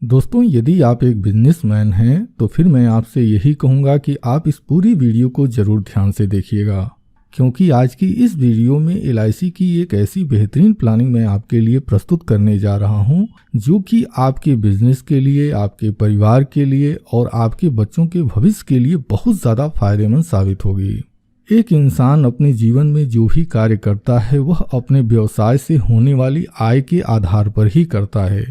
दोस्तों, यदि आप एक बिजनेसमैन हैं तो फिर मैं आपसे यही कहूँगा कि आप इस पूरी वीडियो को ज़रूर ध्यान से देखिएगा, क्योंकि आज की इस वीडियो में LIC की एक ऐसी बेहतरीन प्लानिंग मैं आपके लिए प्रस्तुत करने जा रहा हूं, जो कि आपके बिजनेस के लिए, आपके परिवार के लिए और आपके बच्चों के भविष्य के लिए बहुत ज़्यादा फायदेमंद साबित होगी। एक इंसान अपने जीवन में जो भी कार्य करता है वह अपने व्यवसाय से होने वाली आय के आधार पर ही करता है।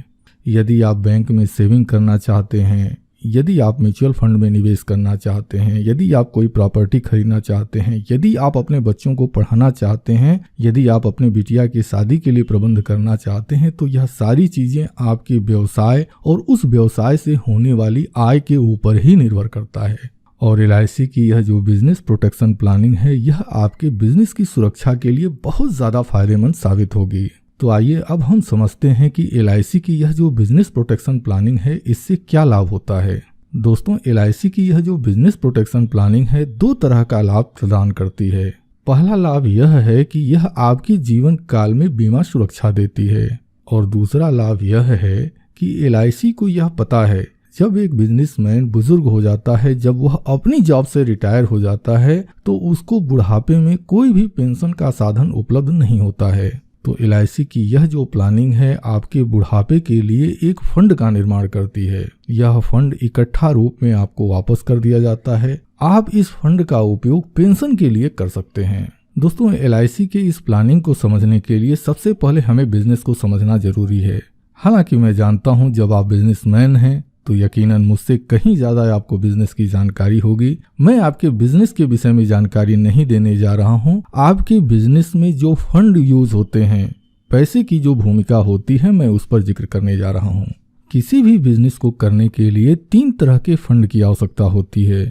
यदि आप बैंक में सेविंग करना चाहते हैं, यदि आप म्यूचुअल फंड में निवेश करना चाहते हैं, यदि आप कोई प्रॉपर्टी खरीदना चाहते हैं, यदि आप अपने बच्चों को पढ़ाना चाहते हैं, यदि आप अपने बिटिया की शादी के लिए प्रबंध करना चाहते हैं, तो यह सारी चीज़ें आपके व्यवसाय और उस व्यवसाय से होने वाली आय के ऊपर ही निर्भर करता है। और LIC की यह जो बिजनेस प्रोटेक्शन प्लानिंग है, यह आपके बिजनेस की सुरक्षा के लिए बहुत ज़्यादा फायदेमंद साबित होगी। तो आइए अब हम समझते हैं कि LIC की यह जो बिजनेस प्रोटेक्शन प्लानिंग है, इससे क्या लाभ होता है। दोस्तों, LIC की यह जो बिजनेस प्रोटेक्शन प्लानिंग है, दो तरह का लाभ प्रदान करती है। पहला लाभ यह है कि यह आपके जीवन काल में बीमा सुरक्षा देती है, और दूसरा लाभ यह है कि LIC को यह पता है जब एक बिजनेसमैन बुजुर्ग हो जाता है, जब वह अपनी जॉब से रिटायर हो जाता है, तो उसको बुढ़ापे में कोई भी पेंशन का साधन उपलब्ध नहीं होता है। तो LIC की यह जो प्लानिंग है, आपके बुढ़ापे के लिए एक फंड का निर्माण करती है। यह फंड इकट्ठा रूप में आपको वापस कर दिया जाता है। आप इस फंड का उपयोग पेंशन के लिए कर सकते हैं। दोस्तों, LIC के इस प्लानिंग को समझने के लिए सबसे पहले हमें बिजनेस को समझना जरूरी है। हालांकि मैं जानता हूं, जब आप बिजनेसमैन हैं तो यकीनन मुझसे कहीं ज़्यादा आपको बिजनेस की जानकारी होगी। मैं आपके बिजनेस के विषय में जानकारी नहीं देने जा रहा हूं। आपके बिजनेस में जो फंड यूज होते हैं, पैसे की जो भूमिका होती है, मैं उस पर जिक्र करने जा रहा हूं। किसी भी बिजनेस को करने के लिए 3 तरह के फंड की आवश्यकता होती है।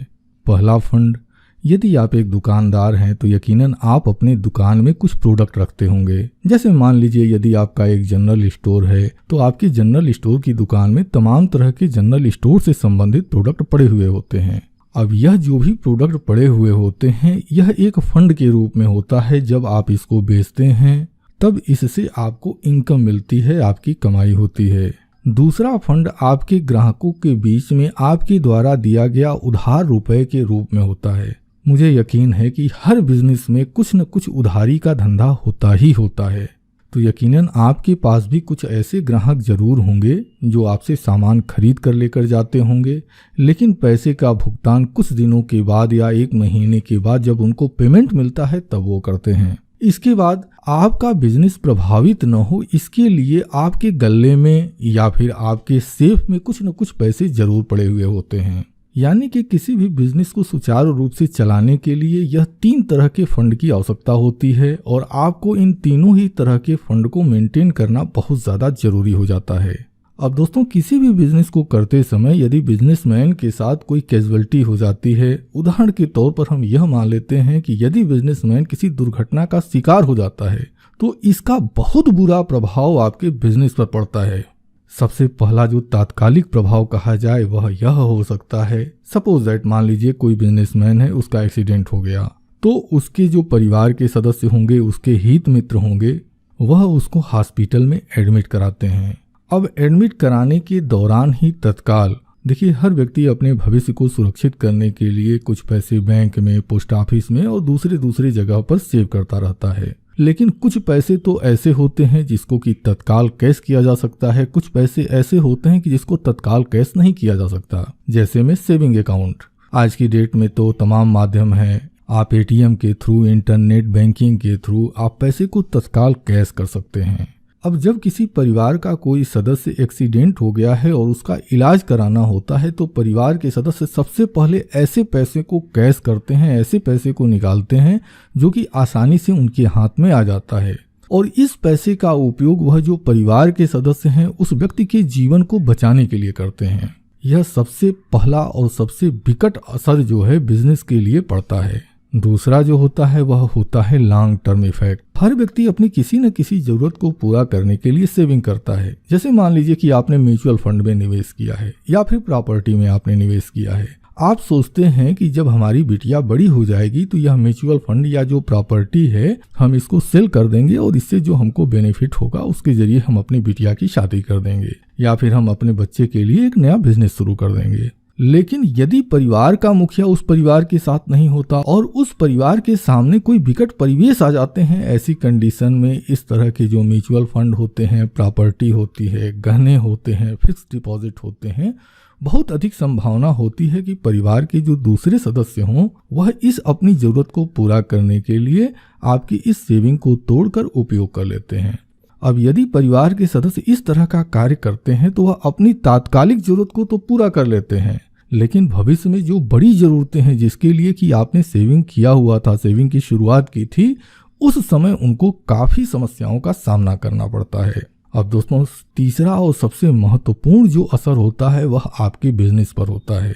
पहला फंड, यदि आप एक दुकानदार हैं तो यकीनन आप अपने दुकान में कुछ प्रोडक्ट रखते होंगे। जैसे मान लीजिए, यदि आपका एक जनरल स्टोर है तो आपकी जनरल स्टोर की दुकान में तमाम तरह के जनरल स्टोर से संबंधित प्रोडक्ट पड़े हुए होते हैं। अब यह जो भी प्रोडक्ट पड़े हुए होते हैं, यह एक फंड के रूप में होता है। जब आप इसको बेचते हैं तब इससे आपको इनकम मिलती है, आपकी कमाई होती है। दूसरा फंड आपके ग्राहकों के बीच में आपके द्वारा दिया गया उधार रुपए के रूप में होता है। मुझे यकीन है कि हर बिजनेस में कुछ न कुछ उधारी का धंधा होता ही होता है। तो यकीनन आपके पास भी कुछ ऐसे ग्राहक जरूर होंगे जो आपसे सामान खरीद कर लेकर जाते होंगे, लेकिन पैसे का भुगतान कुछ दिनों के बाद या 1 महीने के बाद जब उनको पेमेंट मिलता है तब वो करते हैं। इसके बाद आपका बिजनेस प्रभावित न हो, इसके लिए आपके गल्ले में या फिर आपके सेफ में कुछ न कुछ पैसे जरूर पड़े हुए होते हैं। यानी कि किसी भी बिजनेस को सुचारू रूप से चलाने के लिए यह 3 तरह के फंड की आवश्यकता होती है, और आपको इन तीनों ही तरह के फंड को मेंटेन करना बहुत ज़्यादा जरूरी हो जाता है। अब दोस्तों, किसी भी बिजनेस को करते समय यदि बिजनेसमैन के साथ कोई कैजुअलिटी हो जाती है, उदाहरण के तौर पर हम यह मान लेते हैं कि यदि बिजनेसमैन किसी दुर्घटना का शिकार हो जाता है, तो इसका बहुत बुरा प्रभाव आपके बिजनेस पर पड़ता है। सबसे पहला जो तात्कालिक प्रभाव कहा जाए वह यह हो सकता है, सपोज दैट मान लीजिए कोई बिजनेसमैन है, उसका एक्सीडेंट हो गया, तो उसके जो परिवार के सदस्य होंगे, उसके हित मित्र होंगे, वह उसको हॉस्पिटल में एडमिट कराते हैं। अब एडमिट कराने के दौरान ही तत्काल, देखिए, हर व्यक्ति अपने भविष्य को सुरक्षित करने के लिए कुछ पैसे बैंक में, पोस्ट ऑफिस में और दूसरी जगह पर सेव करता रहता है। लेकिन कुछ पैसे तो ऐसे होते हैं जिसको कि तत्काल कैश किया जा सकता है, कुछ पैसे ऐसे होते हैं कि जिसको तत्काल कैश नहीं किया जा सकता। जैसे में सेविंग अकाउंट, आज की डेट में तो तमाम माध्यम हैं, आप ATM के थ्रू, इंटरनेट बैंकिंग के थ्रू आप पैसे को तत्काल कैश कर सकते हैं। अब जब किसी परिवार का कोई सदस्य एक्सीडेंट हो गया है और उसका इलाज कराना होता है, तो परिवार के सदस्य सबसे पहले ऐसे पैसे को कैश करते हैं, ऐसे पैसे को निकालते हैं जो कि आसानी से उनके हाथ में आ जाता है, और इस पैसे का उपयोग वह जो परिवार के सदस्य हैं उस व्यक्ति के जीवन को बचाने के लिए करते हैं। यह सबसे पहला और सबसे विकट असर जो है बिजनेस के लिए पड़ता है। दूसरा जो होता है वह होता है लॉन्ग टर्म इफेक्ट। हर व्यक्ति अपनी किसी न किसी जरूरत को पूरा करने के लिए सेविंग करता है। जैसे मान लीजिए कि आपने म्यूचुअल फंड में निवेश किया है या फिर प्रॉपर्टी में आपने निवेश किया है। आप सोचते हैं कि जब हमारी बिटिया बड़ी हो जाएगी तो यह म्यूचुअल फंड या जो प्रॉपर्टी है हम इसको सेल कर देंगे और इससे जो हमको बेनिफिट होगा उसके जरिए हम अपनी बिटिया की शादी कर देंगे या फिर हम अपने बच्चे के लिए एक नया बिजनेस शुरू कर देंगे। लेकिन यदि परिवार का मुखिया उस परिवार के साथ नहीं होता और उस परिवार के सामने कोई विकट परिवेश आ जाते हैं, ऐसी कंडीशन में इस तरह के जो म्यूचुअल फंड होते हैं, प्रॉपर्टी होती है, गहने होते हैं, फिक्स डिपॉजिट होते हैं, बहुत अधिक संभावना होती है कि परिवार के जो दूसरे सदस्य हों वह इस अपनी जरूरत को पूरा करने के लिए आपकी इस सेविंग को तोड़कर उपयोग कर लेते हैं। अब यदि परिवार के सदस्य इस तरह का कार्य करते हैं तो वह अपनी तात्कालिक जरूरत को तो पूरा कर लेते हैं, लेकिन भविष्य में जो बड़ी जरूरतें हैं जिसके लिए कि आपने सेविंग किया हुआ था, सेविंग की शुरुआत की थी, उस समय उनको काफी समस्याओं का सामना करना पड़ता है। अब दोस्तों, तीसरा और सबसे महत्वपूर्ण जो असर होता है वह आपके बिजनेस पर होता है।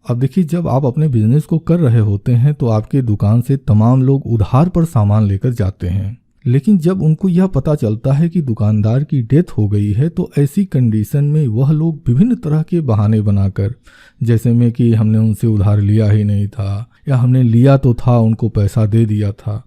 अब देखिए, जब आप अपने बिजनेस को कर रहे होते हैं तो आपके दुकान से तमाम लोग उधार पर सामान लेकर जाते हैं, लेकिन जब उनको यह पता चलता है कि दुकानदार की डेथ हो गई है तो ऐसी कंडीशन में वह लोग विभिन्न तरह के बहाने बनाकर, जैसे में कि हमने उनसे उधार लिया ही नहीं था या हमने लिया तो था उनको पैसा दे दिया था,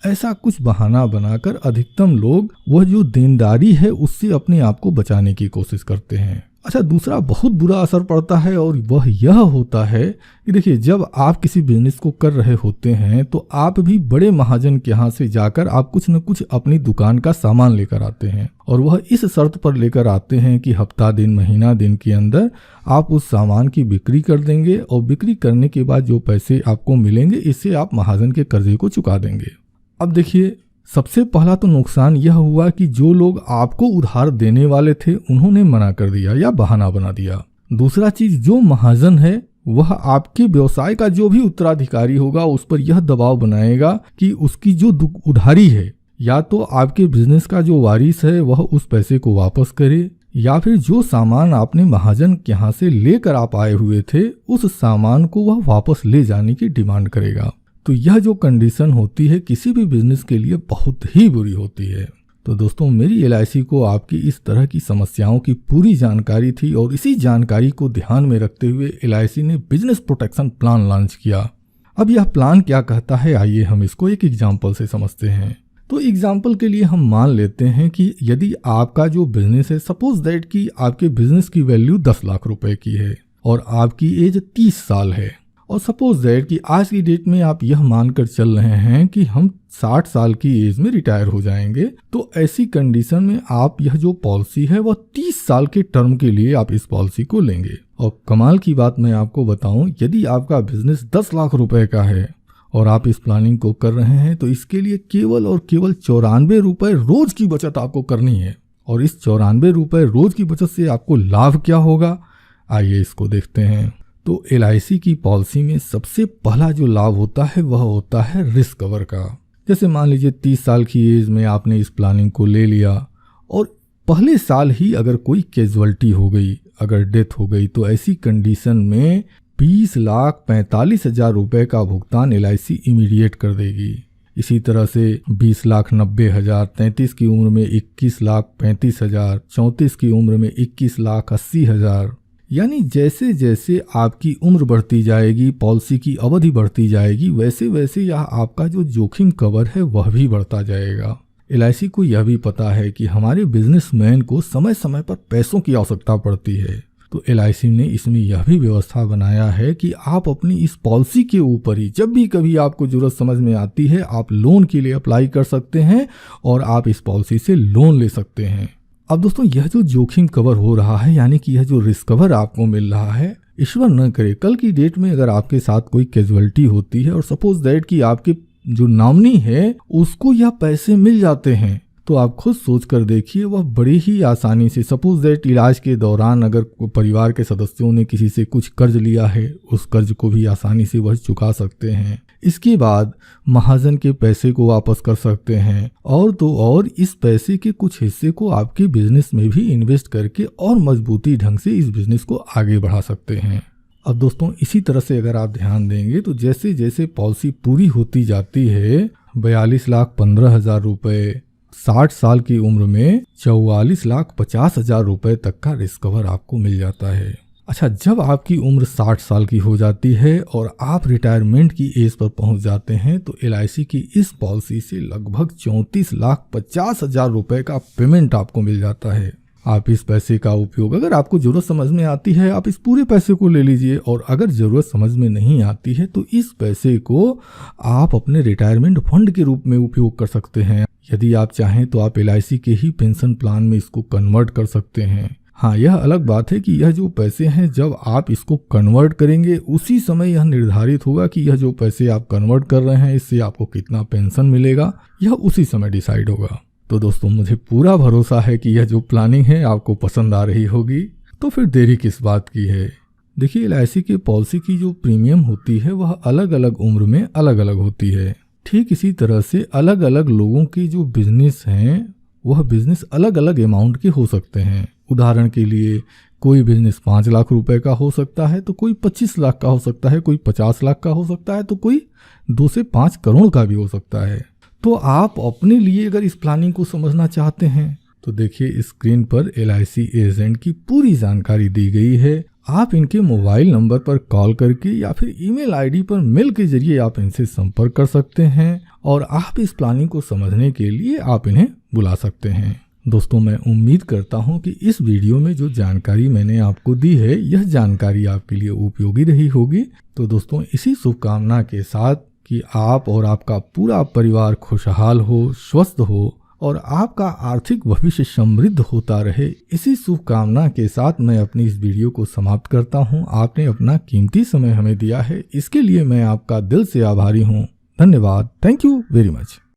ऐसा कुछ बहाना बनाकर अधिकतम लोग वह जो देनदारी है उससे अपने आप को बचाने की कोशिश करते हैं। अच्छा, दूसरा बहुत बुरा असर पड़ता है और वह यह होता है कि देखिए, जब आप किसी बिजनेस को कर रहे होते हैं तो आप भी बड़े महाजन के यहाँ से जाकर आप कुछ न कुछ अपनी दुकान का सामान लेकर आते हैं और वह इस शर्त पर लेकर आते हैं कि हफ्ता दिन, महीना दिन के अंदर आप उस सामान की बिक्री कर देंगे और बिक्री करने के बाद जो पैसे आपको मिलेंगे इससे आप महाजन के कर्जे को चुका देंगे। अब देखिए, सबसे पहला तो नुकसान यह हुआ कि जो लोग आपको उधार देने वाले थे उन्होंने मना कर दिया या बहाना बना दिया। दूसरा चीज, जो महाजन है वह आपके व्यवसाय का जो भी उत्तराधिकारी होगा उस पर यह दबाव बनाएगा कि उसकी जो उधारी है या तो आपके बिजनेस का जो वारिस है वह उस पैसे को वापस करे या फिर जो सामान आपने महाजन के यहाँ से लेकर आप आए हुए थे उस सामान को वह वापस ले जाने की डिमांड करेगा। तो यह जो कंडीशन होती है किसी भी बिजनेस के लिए बहुत ही बुरी होती है। तो दोस्तों, मेरी LIC को आपकी इस तरह की समस्याओं की पूरी जानकारी थी और इसी जानकारी को ध्यान में रखते हुए LIC ने बिजनेस प्रोटेक्शन प्लान लॉन्च किया। अब यह प्लान क्या कहता है, आइए हम इसको एक एग्जाम्पल से समझते हैं। तो एग्जाम्पल के लिए हम मान लेते हैं कि यदि आपका जो बिजनेस है, सपोज दैट कि आपके बिजनेस की वैल्यू 10 लाख रुपए की है और आपकी एज 30 साल है और सपोज दैट कि आज की डेट में आप यह मानकर चल रहे हैं कि हम 60 साल की एज में रिटायर हो जाएंगे, तो ऐसी कंडीशन में आप यह जो पॉलिसी है वह 30 साल के टर्म के लिए आप इस पॉलिसी को लेंगे। और कमाल की बात मैं आपको बताऊं, यदि आपका बिजनेस 10 लाख रुपए का है और आप इस प्लानिंग को कर रहे हैं तो इसके लिए केवल और केवल 94 रुपए रोज की बचत आपको करनी है। और इस 94 रुपए रोज की बचत से आपको लाभ क्या होगा, आइए इसको देखते हैं। तो LIC की पॉलिसी में सबसे पहला जो लाभ होता है वह होता है रिस्क कवर का। जैसे मान लीजिए 30 साल की एज में आपने इस प्लानिंग को ले लिया और पहले साल ही अगर कोई कैजुअलिटी हो गई, अगर डेथ हो गई, तो ऐसी कंडीशन में 20,45,000 रुपए का भुगतान LIC इमीडिएट कर देगी। इसी तरह से 20,90,000, 33 की उम्र में 21,35,000, 34 की उम्र में 21,80,000। यानी जैसे जैसे आपकी उम्र बढ़ती जाएगी, पॉलिसी की अवधि बढ़ती जाएगी, वैसे वैसे यह आपका जो जोखिम कवर है वह भी बढ़ता जाएगा। LIC को यह भी पता है कि हमारे बिजनेसमैन को समय समय पर पैसों की आवश्यकता पड़ती है, तो LIC ने इसमें यह भी व्यवस्था बनाया है कि आप अपनी इस पॉलिसी के ऊपर ही जब भी कभी आपको जरूरत समझ में आती है आप लोन के लिए अप्लाई कर सकते हैं और आप इस पॉलिसी से लोन ले सकते हैं। अब दोस्तों, यह जो जोखिम कवर हो रहा है, यानी कि यह जो रिस्क कवर आपको मिल रहा है, ईश्वर न करे कल की डेट में अगर आपके साथ कोई कैजुअलिटी होती है और सपोज दैट कि आपके जो नॉमिनी है उसको यह पैसे मिल जाते हैं, तो आप खुद सोच कर देखिए वह बड़ी ही आसानी से, सपोज दैट इलाज के दौरान अगर परिवार के सदस्यों ने किसी से कुछ कर्ज लिया है उस कर्ज को भी आसानी से वह चुका सकते हैं। इसके बाद महाजन के पैसे को वापस कर सकते हैं और तो और इस पैसे के कुछ हिस्से को आपके बिजनेस में भी इन्वेस्ट करके और मजबूती ढंग से इस बिजनेस को आगे बढ़ा सकते हैं। अब दोस्तों, इसी तरह से अगर आप ध्यान देंगे तो जैसे जैसे पॉलिसी पूरी होती जाती है 42,15,000 रुपए, 60 साल की उम्र में 44,50,000 रुपए तक का रिस्क कवर आपको मिल जाता है। अच्छा, जब आपकी उम्र 60 साल की हो जाती है और आप रिटायरमेंट की एज पर पहुंच जाते हैं तो LIC की इस पॉलिसी से लगभग 34,50,000 रुपए का पेमेंट आपको मिल जाता है। आप इस पैसे का उपयोग, अगर आपको ज़रूरत समझ में आती है आप इस पूरे पैसे को ले लीजिए, और अगर ज़रूरत समझ में नहीं आती है तो इस पैसे को आप अपने रिटायरमेंट फंड के रूप में उपयोग कर सकते हैं। यदि आप चाहें तो आप LIC के ही पेंशन प्लान में इसको कन्वर्ट कर सकते हैं। हाँ, यह अलग बात है कि यह जो पैसे हैं जब आप इसको कन्वर्ट करेंगे उसी समय यह निर्धारित होगा कि यह जो पैसे आप कन्वर्ट कर रहे हैं इससे आपको कितना पेंशन मिलेगा, यह उसी समय डिसाइड होगा। तो दोस्तों, मुझे पूरा भरोसा है कि यह जो प्लानिंग है आपको पसंद आ रही होगी, तो फिर देरी किस बात की है। देखिए, LIC के पॉलिसी की जो प्रीमियम होती है वह अलग अलग उम्र में अलग अलग होती है। ठीक इसी तरह से अलग अलग लोगों के जो बिजनेस हैं वह बिजनेस अलग अलग अमाउंट के हो सकते हैं। उदाहरण के लिए कोई बिजनेस 5 लाख रुपए का हो सकता है तो कोई 25 लाख का हो सकता है, कोई 50 लाख का हो सकता है तो कोई 2 से 5 करोड़ का भी हो सकता है। तो आप अपने लिए अगर इस प्लानिंग को समझना चाहते हैं तो देखिए, स्क्रीन पर LIC एजेंट की पूरी जानकारी दी गई है। आप इनके मोबाइल नंबर पर कॉल करके या फिर ईमेल ID पर मेल के जरिए आप इनसे संपर्क कर सकते हैं और आप इस प्लानिंग को समझने के लिए आप इन्हें बुला सकते हैं। दोस्तों, मैं उम्मीद करता हूं कि इस वीडियो में जो जानकारी मैंने आपको दी है यह जानकारी आपके लिए उपयोगी रही होगी। तो दोस्तों, इसी शुभकामना के साथ कि आप और आपका पूरा परिवार खुशहाल हो, स्वस्थ हो और आपका आर्थिक भविष्य समृद्ध होता रहे, इसी शुभकामना के साथ मैं अपनी इस वीडियो को समाप्त करता हूं। आपने अपना कीमती समय हमें दिया है, इसके लिए मैं आपका दिल से आभारी हूं। धन्यवाद। Thank you very much.